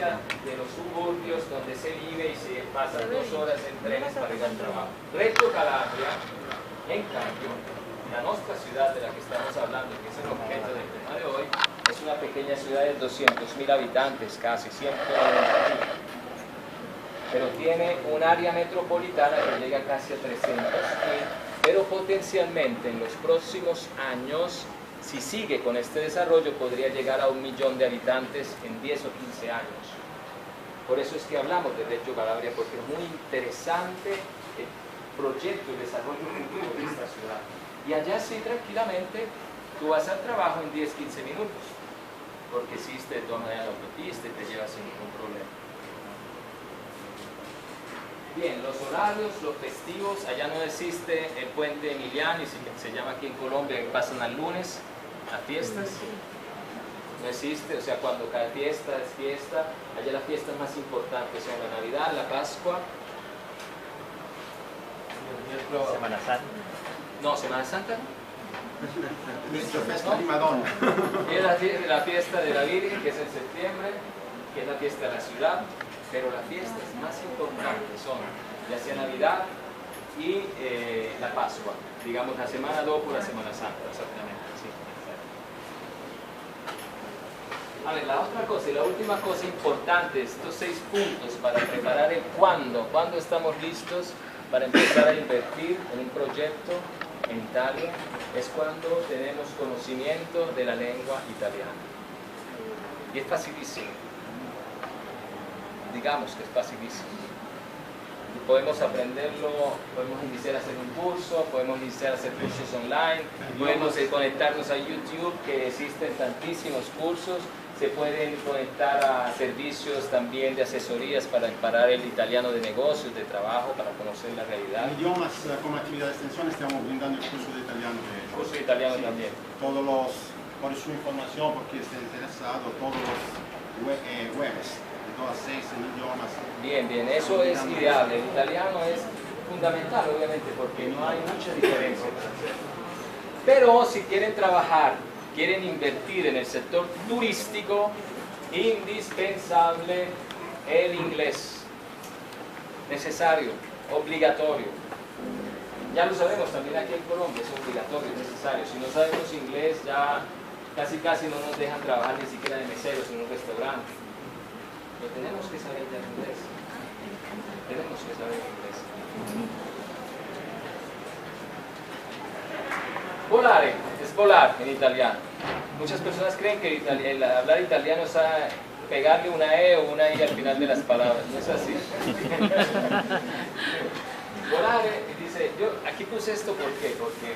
diferencia de los suburbios donde se vive y se pasan 2 horas en trenes para ir al trabajo. Reggio Calabria, en cambio, la nuestra ciudad de la que estamos hablando, que es el objeto del tema de hoy, es una pequeña ciudad de 200.000 habitantes, casi 190.000. Pero tiene un área metropolitana que llega casi a 300.000, pero potencialmente en los próximos años, si sigue con este desarrollo, podría llegar a 1 millón de habitantes en 10 o 15 años. Por eso es que hablamos de Reggio Calabria, porque es muy interesante el proyecto y desarrollo futuro de esta ciudad. Y allá sí, tranquilamente, tú vas al trabajo en 10-15 minutos, porque existe de todas maneras la autopista y te llevas sin ningún problema. Bien, los horarios, los festivos, allá no existe el puente Emiliani, se llama aquí en Colombia, que pasan al lunes, a fiestas. No existe, o sea, cuando cada fiesta es fiesta, allá las fiestas más importantes son la Navidad, la Pascua. Semana Santa. No, Semana Santa. Nuestra fiesta de Madonna. Es la fiesta de la Virgen, que es en septiembre, que es la fiesta de la ciudad. Pero las fiestas más importantes son ya sea Navidad y la Pascua, digamos la semana 2 por la Semana Santa, exactamente. Sí. A ver, la otra cosa y la última cosa importante, estos 6 puntos para preparar el cuándo estamos listos para empezar a invertir en un proyecto en Italia, es cuando tenemos conocimiento de la lengua italiana. Y es facilísimo. Digamos que es facilísimo. Podemos aprenderlo, podemos iniciar a hacer un curso, podemos iniciar a hacer cursos online, podemos conectarnos a YouTube, que existen tantísimos cursos, se pueden conectar a servicios también de asesorías para preparar el italiano de negocios, de trabajo, para conocer la realidad. En idiomas, como actividad de extensión, estamos brindando el curso de italiano. Curso de italiano sí, también. Todos los, por su información, porque esté interesado, todos los webs. Todas 6 idiomas. Bien, bien, eso es ideal. El italiano es fundamental, obviamente, porque no hay mucha diferencia. Pero si quieren trabajar, quieren invertir en el sector turístico, indispensable el inglés. Necesario, obligatorio. Ya lo sabemos también aquí en Colombia, es obligatorio, es necesario. Si no sabemos inglés, ya casi no nos dejan trabajar ni siquiera de meseros en un restaurante. Pero tenemos que saber ya inglés. Tenemos que saber inglés. Volare, es volar en italiano. Muchas personas creen que el hablar italiano es pegarle una E o una I al final de las palabras. No es así. Volare, dice, yo aquí puse esto ¿por qué? Porque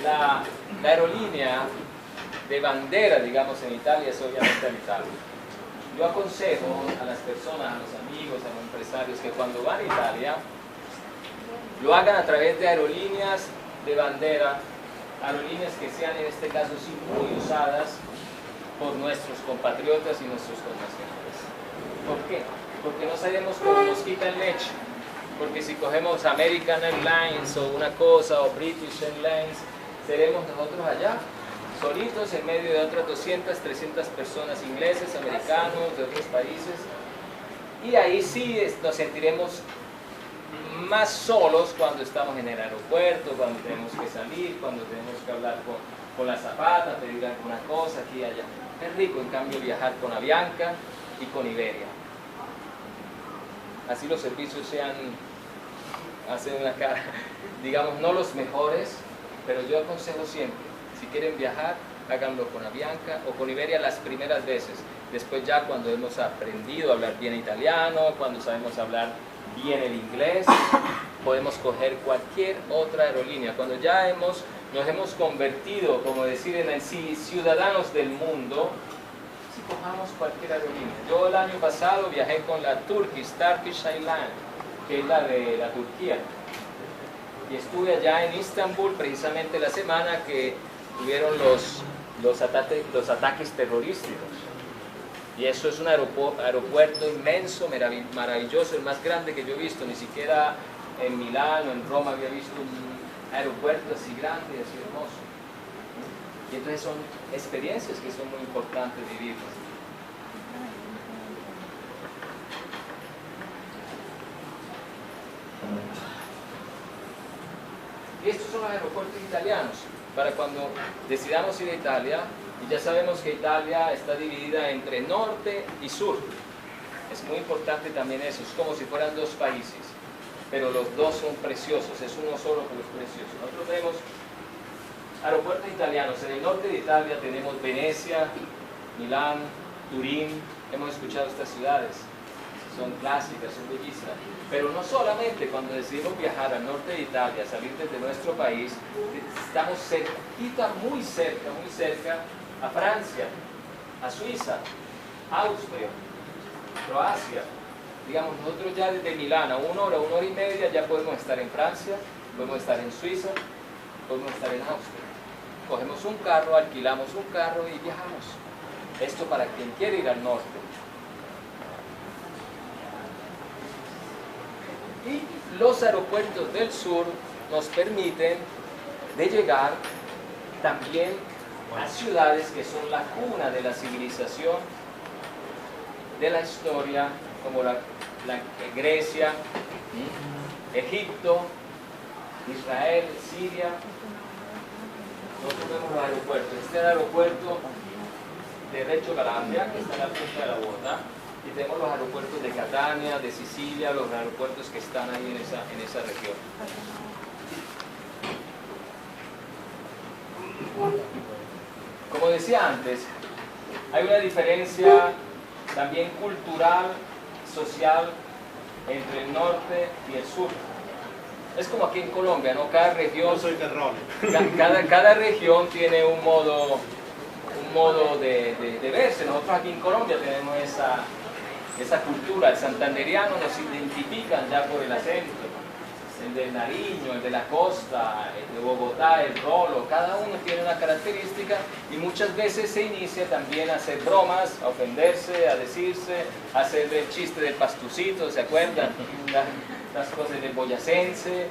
la aerolínea de bandera, digamos, en Italia es obviamente Alitalia. Yo aconsejo a las personas, a los amigos, a los empresarios que cuando van a Italia lo hagan a través de aerolíneas de bandera, aerolíneas que sean en este caso sí muy usadas por nuestros compatriotas y nuestros connacionales. ¿Por qué? Porque no sabemos cómo nos quitan leche. Porque si cogemos American Airlines o una cosa o British Airlines, seremos nosotros allá solitos en medio de otras 200, 300 personas ingleses, americanos, de otros países, y ahí sí nos sentiremos más solos cuando estamos en el aeropuerto, cuando tenemos que salir, cuando tenemos que hablar con la azafata, pedir alguna cosa aquí y allá. Es rico en cambio viajar con Avianca y con Iberia. Así los servicios hacen una cara, digamos, no los mejores, pero yo aconsejo siempre, si quieren viajar, háganlo con Avianca o con Iberia las primeras veces. Después ya cuando hemos aprendido a hablar bien italiano, cuando sabemos hablar bien el inglés, podemos coger cualquier otra aerolínea. Cuando ya nos hemos convertido, como decir en sí, ciudadanos del mundo, si cojamos cualquier aerolínea. Yo el año pasado viajé con la Turkish Airlines, que es la de la Turquía. Y estuve allá en Istambul precisamente la semana que tuvieron los ataques terrorísticos. Y eso es un aeropuerto inmenso, maravilloso, el más grande que yo he visto. Ni siquiera en Milán o en Roma había visto un aeropuerto así grande y así hermoso. Y entonces son experiencias que son muy importantes vivirlas. Y estos son los aeropuertos italianos, para cuando decidamos ir a Italia, y ya sabemos que Italia está dividida entre norte y sur. Es muy importante también eso, es como si fueran dos países, pero los dos son preciosos, es uno solo pero es precioso. Nosotros tenemos aeropuertos italianos, en el norte de Italia tenemos Venecia, Milán, Turín, hemos escuchado estas ciudades, son clásicas, son bellísimas, pero no solamente cuando decidimos viajar al norte de Italia, salir desde nuestro país, estamos cerquita, muy cerca a Francia, a Suiza, Austria, Croacia. Digamos, nosotros ya desde Milán a una hora y media ya podemos estar en Francia, podemos estar en Suiza, podemos estar en Austria. Cogemos un carro, alquilamos un carro y viajamos. Esto para quien quiere ir al norte. Y los aeropuertos del sur nos permiten de llegar también a ciudades que son la cuna de la civilización, de la historia, como la Grecia, Egipto, Israel, Siria. Nosotros vemos los aeropuertos. Este es el aeropuerto de Reggio Calabria, que está en la punta de la bota, y tenemos los aeropuertos de Catania, de Sicilia, los aeropuertos que están ahí en esa región. Como decía antes, hay una diferencia también cultural, social, entre el norte y el sur. Es como aquí en Colombia, ¿no? Cada región, Yo soy terrone. cada región tiene un modo de verse. Nosotros aquí en Colombia tenemos esa cultura. El santanderiano nos identifican ya por el acento. El del Nariño, el de la costa, el de Bogotá, el rolo, cada uno tiene una característica y muchas veces se inicia también a hacer bromas, a ofenderse, a decirse, a hacer el chiste del pastucito, ¿se acuerdan? Las cosas del boyacense,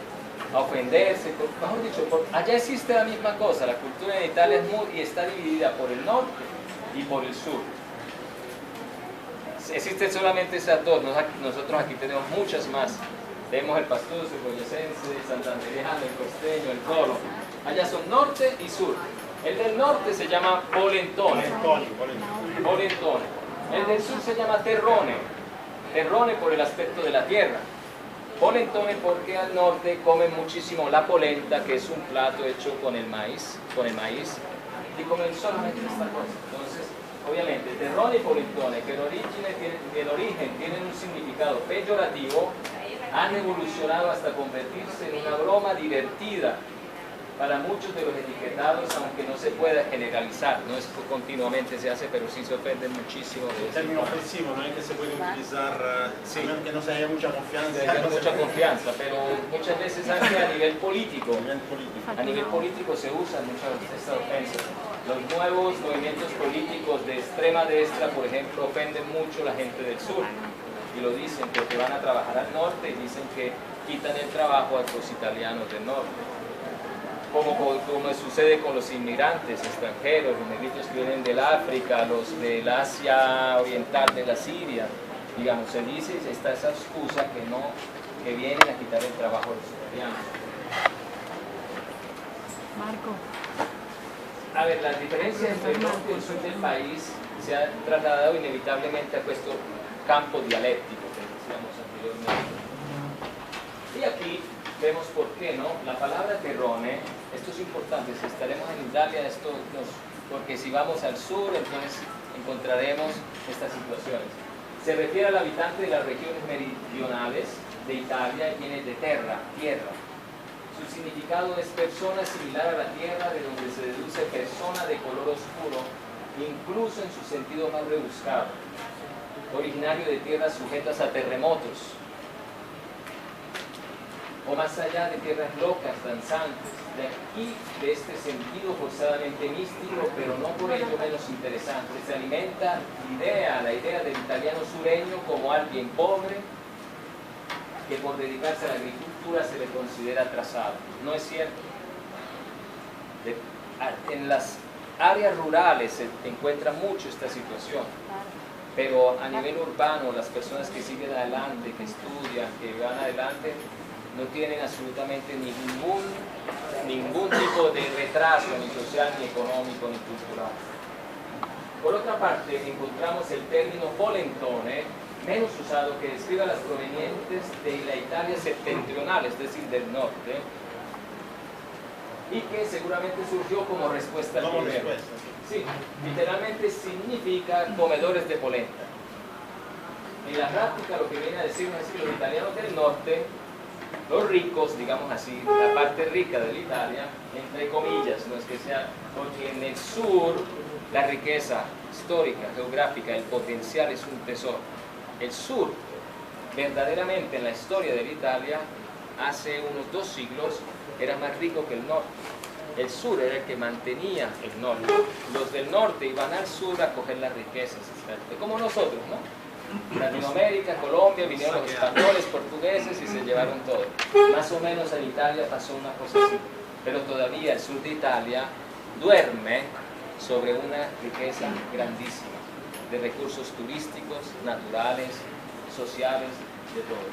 a ofenderse, mejor dicho, allá existe la misma cosa, la cultura en Italia y está dividida por el norte y por el sur. Existen solamente esas dos, nosotros aquí tenemos muchas más. Tenemos el pastuso, el boyacense, el santanderiano, el costeño, el rolo. Allá son norte y sur. El del norte se llama polentone. Polentone. El del sur se llama terrone. Terrone por el aspecto de la tierra. Polentone porque al norte comen muchísimo la polenta, que es un plato hecho con el maíz, y comen solamente esta cosa. Entonces, obviamente, terrone y polentone, que el origen tienen un significado peyorativo, han evolucionado hasta convertirse en una broma divertida para muchos de los etiquetados, aunque no se pueda generalizar, no es que continuamente se hace, pero sí se ofende muchísimo. El término ofensivo no es que se puede utilizar, sí, que no se haya mucha confianza. Se haya mucha confianza, pero muchas veces anche a nivel político se usan muchas estas ofensas. Los nuevos movimientos políticos de extrema derecha, por ejemplo, ofenden mucho a la gente del sur. Y lo dicen porque van a trabajar al norte y dicen que quitan el trabajo a los italianos del norte. Como sucede con los inmigrantes extranjeros, los negritos que vienen del África, los del Asia Oriental, de la Siria. Digamos, se dice, está esa excusa que vienen a quitar el trabajo a los italianos. Marco. A ver, las diferencias entre el norte y el sur del país se han trasladado inevitablemente a este campo dialéctico que decíamos anteriormente. Y aquí vemos por qué, ¿no? La palabra terrone, esto es importante, si estaremos en Italia, porque si vamos al sur, entonces encontraremos estas situaciones. Se refiere al habitante de las regiones meridionales de Italia y viene de terra, tierra. Su significado es persona similar a la tierra, de donde se deduce persona de color oscuro, incluso en su sentido más rebuscado. Originario de tierras sujetas a terremotos, o más allá de tierras locas, danzantes, de aquí, de este sentido forzadamente místico, pero no por ello menos interesante. Se alimenta la idea del italiano sureño como alguien pobre, que por dedicarse a la agricultura se le considera atrasado. No es cierto. En las áreas rurales se encuentra mucho esta situación, pero a nivel urbano, las personas que siguen adelante, que estudian, que van adelante, no tienen absolutamente ningún tipo de retraso ni social, ni económico, ni cultural. Por otra parte, encontramos el término polentone, menos usado, que describe las provenientes de la Italia septentrional, es decir, del norte, y que seguramente surgió como respuesta al primero. Sí, literalmente significa comedores de polenta. En la práctica lo que viene a decir es que los italianos del norte, los ricos, digamos así, la parte rica de la Italia, entre comillas, no es que sea, porque en el sur la riqueza histórica, geográfica, el potencial es un tesoro. El sur, verdaderamente en la historia de la Italia, hace unos 2 siglos, era más rico que el norte. El sur era el que mantenía el norte. Los del norte iban al sur a coger las riquezas, como nosotros, ¿no? Latinoamérica, Colombia, vinieron los españoles, portugueses y se llevaron todo. Más o menos en Italia pasó una cosa así. Pero todavía el sur de Italia duerme sobre una riqueza grandísima de recursos turísticos, naturales, sociales, de todo.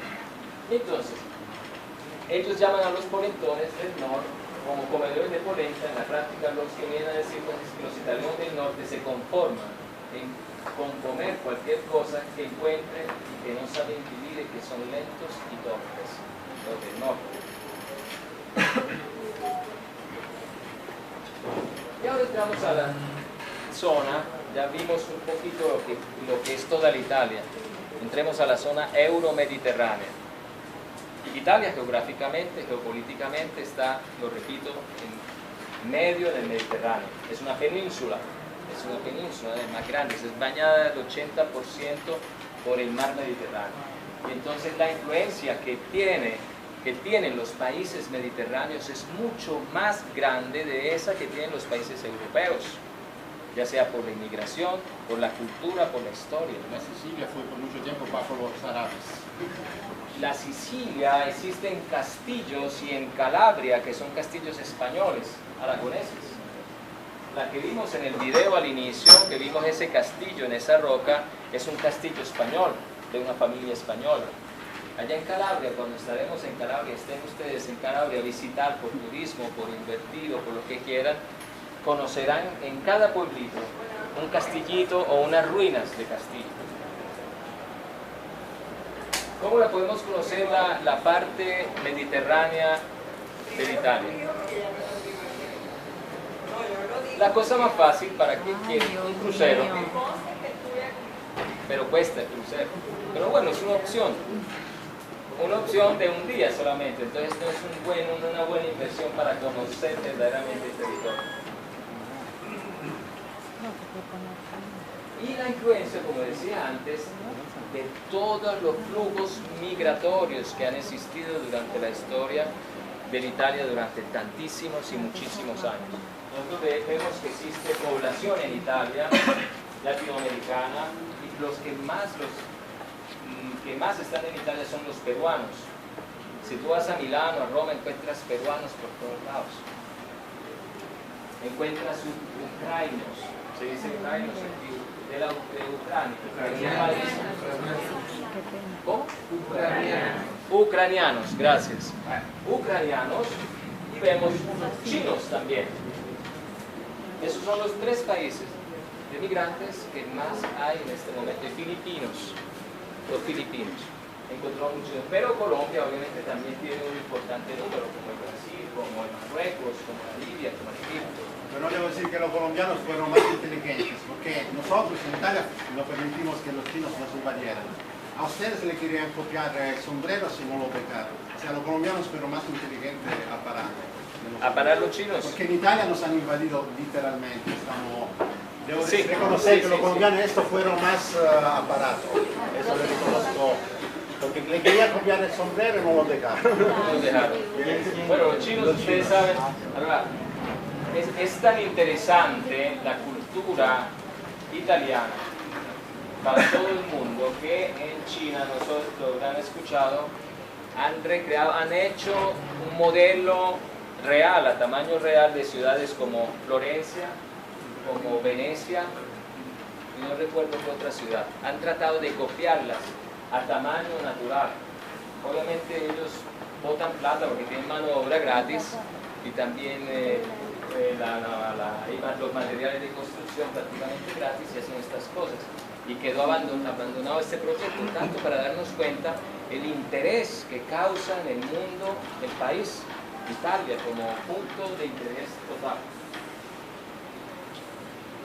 Entonces, ellos llaman a los polentones del norte como comedores de polenta. En la práctica los que vienen a decir es que los italianos del norte se conforman con comer cualquier cosa que encuentren y que no saben vivir y que son lentos y torpes, los del norte. Y ahora entramos a la zona, ya vimos un poquito lo que es toda la Italia. Entremos a la zona euro-mediterránea. Italia geográficamente, geopolíticamente está, lo repito, en medio del Mediterráneo. Es una península más grande, es bañada del 80% por el mar Mediterráneo. Y entonces la influencia que tienen los países mediterráneos es mucho más grande de esa que tienen los países europeos, ya sea por la inmigración, por la cultura, por la historia. La Sicilia fue por mucho tiempo bajo los árabes. La Sicilia, existen castillos y en Calabria que son castillos españoles, aragoneses. La que vimos en el video al inicio, que vimos ese castillo en esa roca, es un castillo español, de una familia española. Allá en Calabria, cuando estaremos en Calabria, estén ustedes en Calabria a visitar por turismo, por invertido, por lo que quieran, conocerán en cada pueblito un castillito o unas ruinas de castillo. ¿Cómo la podemos conocer la parte mediterránea de Italia? La cosa más fácil para quien quiere un crucero, pero cuesta el crucero. Pero bueno, es una opción de un día solamente, entonces no es una buena inversión para conocer verdaderamente el territorio. Y la influencia, como decía antes, de todos los flujos migratorios que han existido durante la historia de Italia durante tantísimos y muchísimos años. Nosotros vemos que existe población en Italia latinoamericana y los que más están en Italia son los peruanos. Si tú vas a Milano, a Roma, encuentras peruanos por todos lados. Encuentras ucranianos, se dice ucranianos de Ucrania. ¿Cómo? Ucranianos, gracias. Ucranianos, y vemos chinos también. Esos son los 3 países de migrantes que más hay en este momento. Y filipinos, los filipinos. Encontró muchos, pero Colombia obviamente también tiene un importante número, como el Brasil, como el Marruecos, como la Libia, como el Egipto. Pero debo decir que los colombianos fueron más inteligentes, porque nosotros en Italia no permitimos que los chinos nos invadieran. A ustedes le querían copiar el sombrero si no lo dejaron. O sea, los colombianos fueron más inteligentes a parar. ¿A parar los chinos? Porque en Italia nos han invadido literalmente. Debo reconocer que los colombianos esto fueron más aparatos. Eso lo reconozco. Porque le querían copiar el sombrero y no lo dejaron. No lo dejaron. Bueno, los chinos, ustedes saben, ahora, es tan interesante la cultura italiana para todo el mundo que en China, nosotros lo habrán escuchado, han hecho un modelo real, a tamaño real, de ciudades como Florencia, como Venecia, y no recuerdo qué otra ciudad. Han tratado de copiarlas a tamaño natural. Obviamente ellos botan plata porque tienen mano de obra gratis y también los materiales de construcción prácticamente gratis y hacen estas cosas. Y quedó abandonado este proyecto, tanto para darnos cuenta el interés que causa en el mundo el país, Italia, como punto de interés total.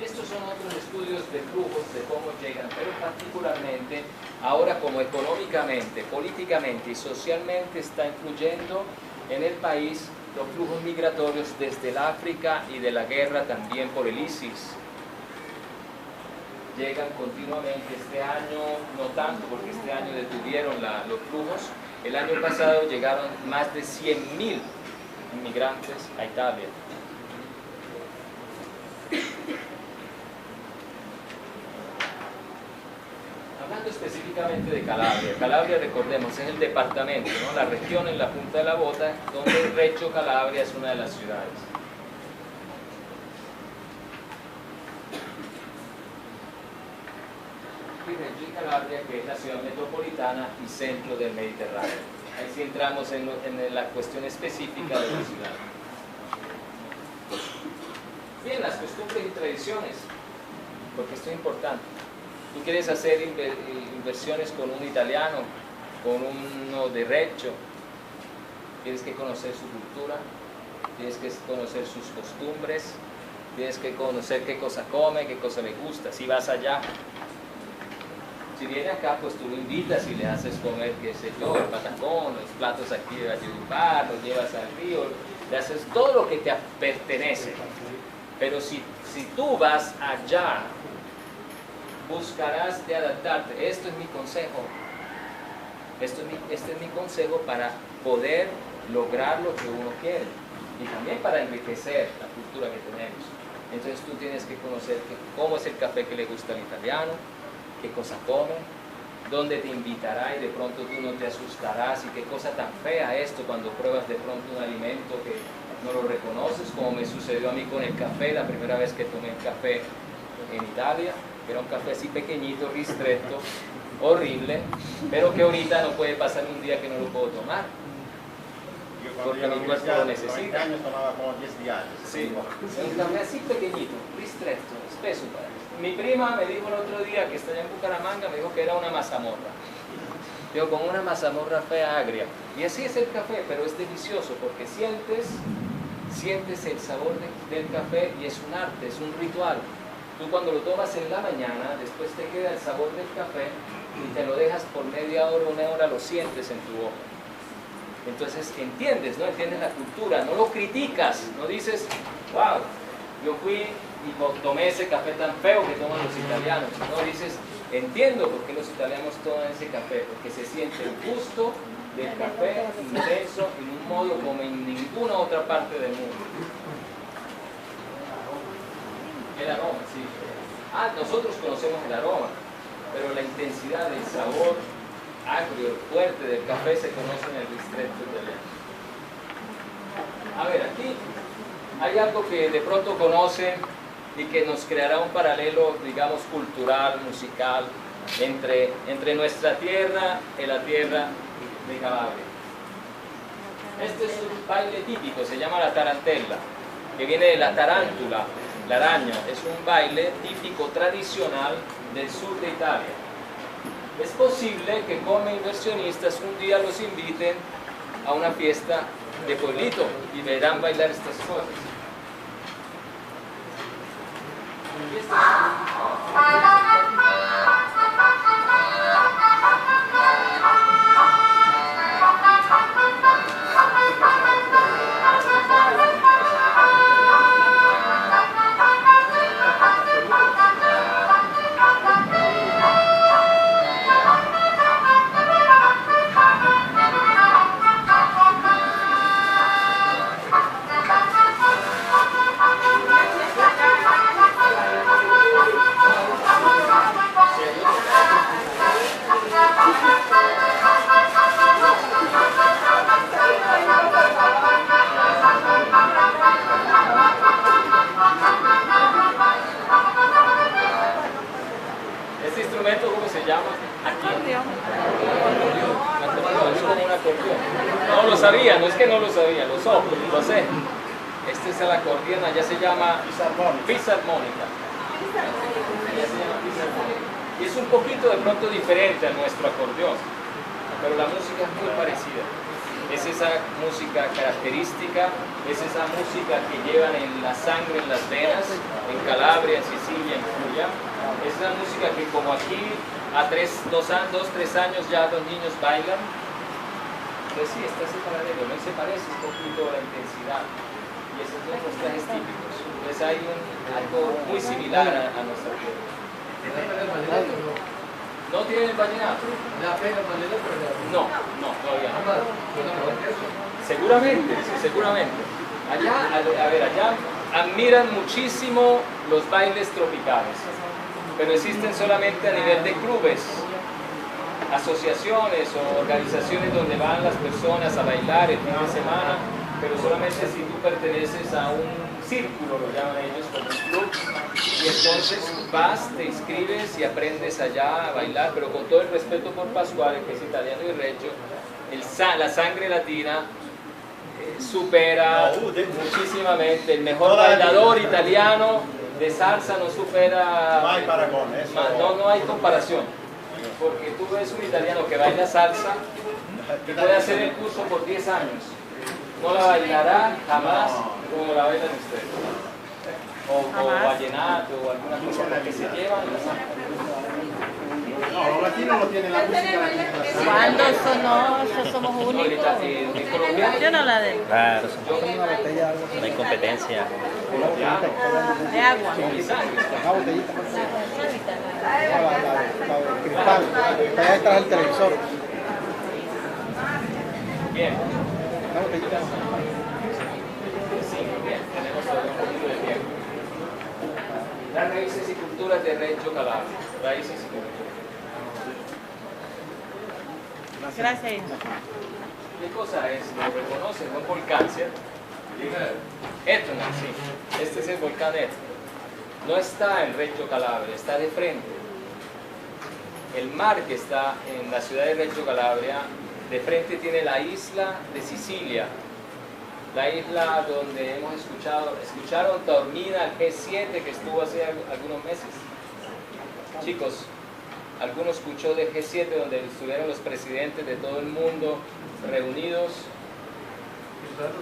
Estos son otros estudios de flujos, de cómo llegan, pero particularmente ahora como económicamente, políticamente y socialmente está influyendo en el país los flujos migratorios desde el África y de la guerra también por el ISIS. Llegan continuamente, este año no tanto porque este año detuvieron los flujos, el año pasado llegaron más de 100.000 inmigrantes a Italia. Hablando específicamente de Calabria, Calabria, recordemos, es el departamento, ¿no? La región en la punta de la bota, donde Reggio Calabria es una de las ciudades. Y Reggio Calabria, que es la ciudad metropolitana y centro del Mediterráneo. Ahí sí entramos en la cuestión específica de la ciudad. Bien, las costumbres y tradiciones, porque esto es importante. Tú quieres hacer inversiones con un italiano, con uno de Reggio, tienes que conocer su cultura, tienes que conocer sus costumbres, tienes que conocer qué cosa come, qué cosa le gusta. Si vas allá, si viene acá, pues tú lo invitas y le haces comer, qué sé yo, el patacón, los platos aquí de Valledupar, lo llevas al río, le haces todo lo que te pertenece. Pero si tú vas allá, buscarás de adaptarte. Esto es mi consejo. Este es mi consejo para poder lograr lo que uno quiere y también para enriquecer la cultura que tenemos. Entonces tú tienes que conocer cómo es el café que le gusta al italiano, qué cosa come, dónde te invitará y de pronto tú no te asustarás y qué cosa tan fea esto cuando pruebas de pronto un alimento que no lo reconoces, como me sucedió a mí con el café, la primera vez que tomé café en Italia, que era un café así pequeñito, ristretto, horrible, pero que ahorita no puede pasar un día que no lo puedo tomar, porque mi cuerpo lo necesita. años tomaba como 10 días. Sí, un café así pequeñito, ristretto, espeso. Mi prima me dijo el otro día, que está allá en Bucaramanga, me dijo que era una mazamorra. Digo, con una mazamorra fea, agria. Y así es el café, pero es delicioso porque sientes el sabor del café y es un arte, es un ritual. Tú cuando lo tomas en la mañana, después te queda el sabor del café y te lo dejas por media hora, una hora, lo sientes en tu boca. Entonces entiendes, ¿no? Entiendes la cultura, no lo criticas, no dices, wow, yo fui y tomé ese café tan feo que toman los italianos. No, dices, entiendo por qué los italianos toman ese café, porque se siente el gusto del café intenso en un modo como en ninguna otra parte del mundo. El aroma, sí. Nosotros conocemos el aroma, pero la intensidad del sabor agrio, fuerte del café se conoce en el ristretto italiano. A ver, aquí hay algo que de pronto conocen y que nos creará un paralelo, digamos, cultural, musical, entre nuestra tierra y la tierra de Calabria. Este es un baile típico, se llama la tarantella, que viene de la tarántula, la araña. Es un baile típico, tradicional del sur de Italia. Es posible que como inversionistas un día los inviten a una fiesta de pueblito y verán bailar estas cosas. acordeón. Es como un acordeón. No lo sabía, no es que no lo sabía, lo sé. Este es el acordeón, allá se llama fisarmónica. Allá se llama fisarmónica. Y es un poquito de pronto diferente a nuestro acordeón, pero la música es muy parecida. Es esa música característica, es esa música que llevan en la sangre, en las venas, en Calabria, en Sicilia, en Puglia. Es una música que como aquí a 3 años ya los niños bailan. Entonces sí, está ese paralelo, ¿no? Y se parece un poquito a la intensidad. Y esos son los trajes típicos. Entonces hay algo muy similar a nuestra tierra. ¿No tienen vallenato? No, todavía no. Seguramente, sí, seguramente. Allá admiran muchísimo los bailes tropicales, pero existen solamente a nivel de clubes, asociaciones o organizaciones donde van las personas a bailar el fin de semana, pero solamente si tú perteneces a un círculo, lo llaman ellos, como un club, y entonces vas, te inscribes y aprendes allá a bailar, pero con todo el respeto por Pasquale, que es italiano y reggio, la sangre latina supera muchísimamente. El mejor bailador italiano de salsa no supera, No hay paragón, eso. no hay comparación, porque tú ves un italiano que baila salsa y puede hacer el curso por 10 años, no la bailará jamás como la bailan ustedes, o vallenato o alguna cosa que se llevan. No, los latinos no tienen la música latina. Cuando nosotros somos únicos. En colombiano, Yo no la de Claro, no hay competencia. de agua. mi sangre. Cristal, allá está el televisor. Bien. Una botellita. Sí, bien, tenemos todavía un poquito de tiempo. Las raíces y culturas de Reggio Calabria. Raíces y culturas. Gracias, hijo. ¿Qué cosa es? Lo reconocen, un volcán, ¿cierto? Etna, sí. Este es el volcán Etna. No está en Reggio Calabria, está de frente. El mar que está en la ciudad de Reggio Calabria, de frente tiene la isla de Sicilia. La isla donde hemos escucharon Taormina, el G7 que estuvo hace algunos meses. Chicos, ¿alguno escuchó del G7 donde estuvieron los presidentes de todo el mundo reunidos?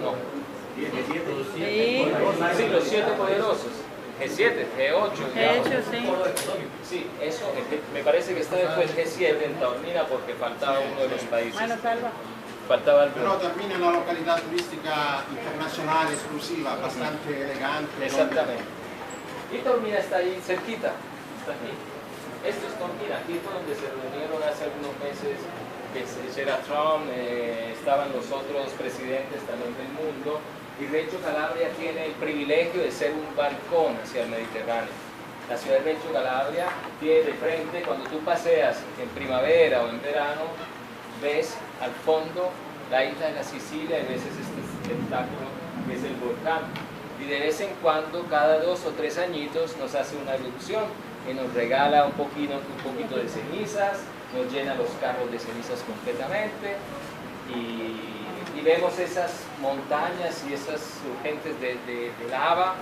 No. Sí, Sí, los 7 poderosos. G7, G8. de hecho, sí. Sí, eso me parece que esta vez fue el G7 en Taormina porque faltaba uno de los países. Bueno, salva. Faltaba el Però Taormina è una località turistica internazionale esclusiva, bastante elegante. Exactamente. Y Taormina está ahí cerquita, está aquí. Esto es Taormina, aquí fue donde se reunieron hace algunos meses, que era Trump, estaban los otros presidentes también del mundo, y Reggio Calabria tiene el privilegio de ser un balcón hacia el Mediterráneo. La ciudad de Reggio Calabria tiene de frente, cuando tú paseas en primavera o en verano, ves al fondo la isla de la Sicilia y ves ese espectáculo que es el volcán. Y de vez en cuando, cada 2 o 3 añitos, nos hace una erupción y nos regala un poquito de cenizas, nos llena los carros de cenizas completamente y vemos esas montañas y esas surgentes de lava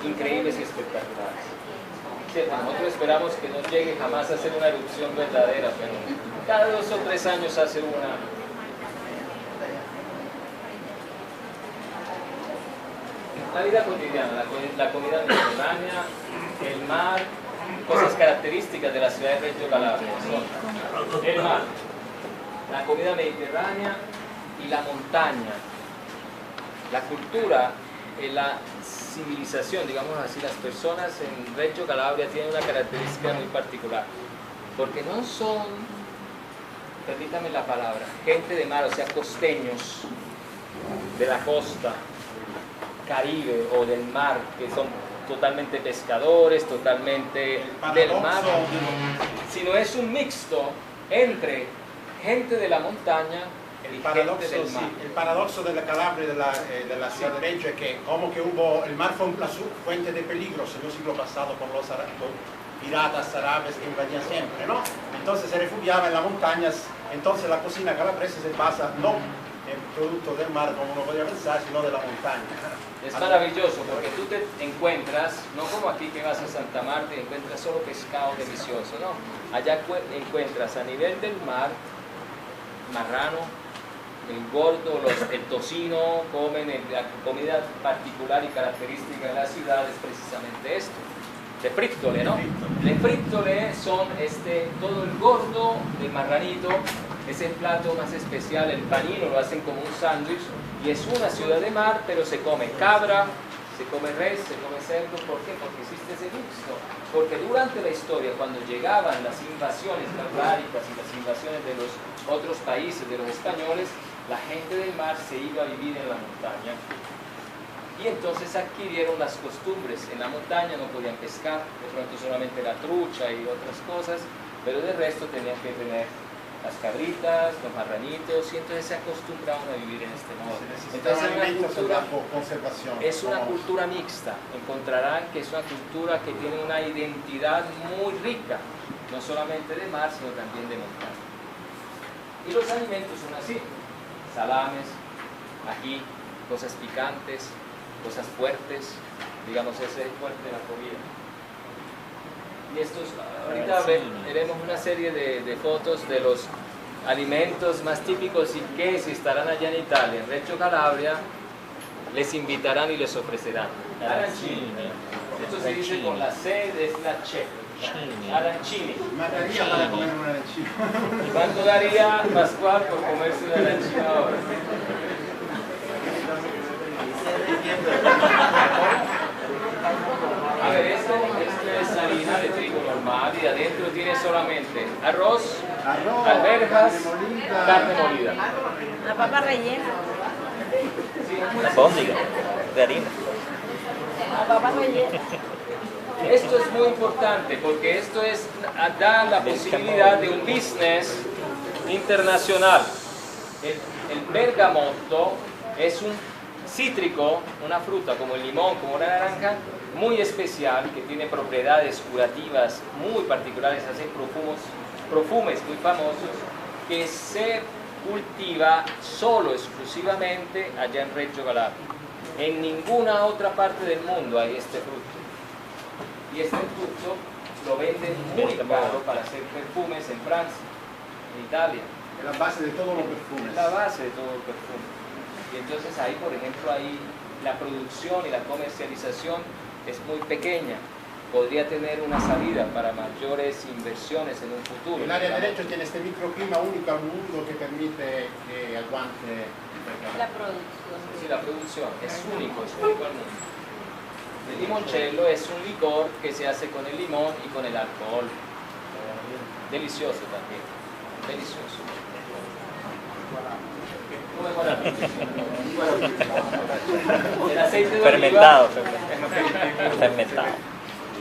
increíbles y espectaculares. Cierto, nosotros esperamos que no llegue jamás a ser una erupción verdadera, pero cada 2 o 3 años hace una. La vida cotidiana, la comida mediterránea, el mar, cosas características de la ciudad de Reggio Calabria son el mar, la comida mediterránea y la montaña, la cultura, la civilización, digamos así. Las personas en Reggio Calabria tienen una característica muy particular, porque no son, permítame la palabra, gente de mar, o sea, costeños de la costa Caribe o del mar, que son totalmente pescadores, totalmente del mar, sino es un mixto entre gente de la montaña y gente del mar. El paradoxo de la Calabria y de la ciudad de Reggio es que como que el mar fue una fuente de peligros en el siglo pasado por piratas árabes que invadían siempre, ¿no? Entonces se refugiaba en las montañas, entonces la cocina calabrese se basa no en productos del mar como uno podría pensar, sino de la montaña. Es maravilloso porque tú te encuentras, no como aquí que vas a Santa Marta y encuentras solo pescado delicioso, no. Allá encuentras a nivel del mar, marrano, el gordo, el tocino, comen la comida particular y característica de la ciudad es precisamente esto. Le frittole, ¿no? Le frittole son todo el gordo del marranito, es el plato más especial, el panino lo hacen como un sándwich y es una ciudad de mar, pero se come cabra, se come res, se come cerdo. ¿Por qué? Porque existe ese mixto. Porque durante la historia, cuando llegaban las invasiones barbáricas y las invasiones de los otros países, de los españoles, la gente del mar se iba a vivir en la montaña. Y entonces adquirieron las costumbres. En la montaña no podían pescar, de pronto solamente la trucha y otras cosas, pero de resto tenían que tener las cabritas, los marranitos, y entonces se acostumbraron a vivir en este modo. Entonces es una cultura mixta. Encontrarán que es una cultura que tiene una identidad muy rica, no solamente de mar, sino también de montaña. Y los alimentos son así: salames, ají, cosas picantes, cosas fuertes, digamos, ese es fuerte de la comida. Y ahorita veremos una serie de fotos de los alimentos más típicos y que si estarán allá en Italia, en Reggio Calabria, les invitarán y les ofrecerán. Arancini. Esto se dice con la C, es la C. Arancini. Mataría para comer un arancino. ¿Cuánto daría Pascual por comerse un arancino ahora? A ver, esto es harina de trigo normal y adentro tiene solamente arroz, alberjas, carne molida. La papa rellena. Una albóndiga de harina. La papa rellena. Esto es muy importante porque esto da la posibilidad de un business internacional. El bergamotto es un cítrico, una fruta como el limón, como la naranja, muy especial, que tiene propiedades curativas muy particulares, hace perfumes muy famosos, que se cultiva solo, exclusivamente allá en Reggio Calabria. En ninguna otra parte del mundo hay este fruto. Y este fruto lo venden muy caro para hacer perfumes en Francia, en Italia. Es la base de todos los perfumes. Es la base de todo el perfume. Y entonces ahí, por ejemplo, ahí la producción y la comercialización es muy pequeña. Podría tener una salida para mayores inversiones en un futuro. El área de derecho tiene este microclima único al mundo que permite que aguante La producción. Sí, la producción es único al mundo. El limoncello es un licor que se hace con el limón y con el alcohol. Delicioso también. Delicioso. El aceite de Fermentado. oliva. Fermentado.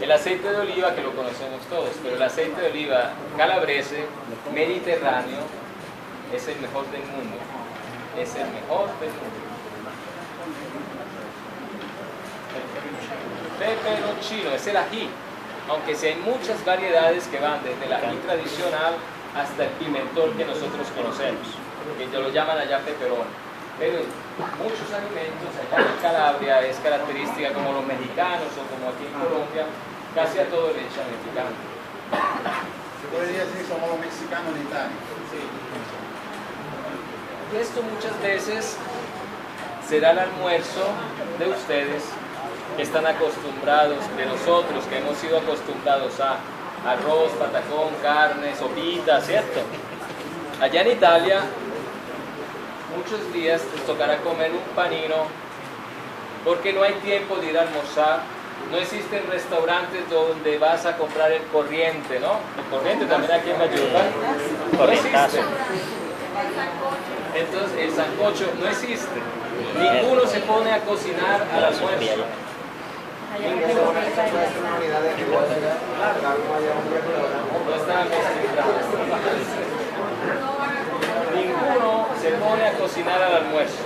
El aceite de oliva, que lo conocemos todos, pero el aceite de oliva calabrese, mediterráneo, es el mejor del mundo. Es el mejor del mundo. Peperoncino es el ají, aunque sí hay muchas variedades que van desde el ají tradicional hasta el pimentón que nosotros conocemos, que lo llaman allá peperón. Pero muchos alimentos allá en Calabria es característica, como los mexicanos o como aquí en Colombia, casi a todo le echan el picante. Se podría decir que somos los mexicanos de Italia. Sí. Y esto muchas veces será el almuerzo de ustedes, que están acostumbrados, de nosotros que hemos sido acostumbrados a arroz, patacón, carne, sopita, ¿cierto? Allá en Italia, muchos días les tocará comer un panino porque no hay tiempo de ir a almorzar. No existen restaurantes donde vas a comprar el corriente, ¿no? El corriente también aquí en Valledupar no existe. Entonces el sancocho no existe. Ninguno se pone a cocinar al almuerzo. No están acostumbrados. Ninguno se pone a cocinar al almuerzo.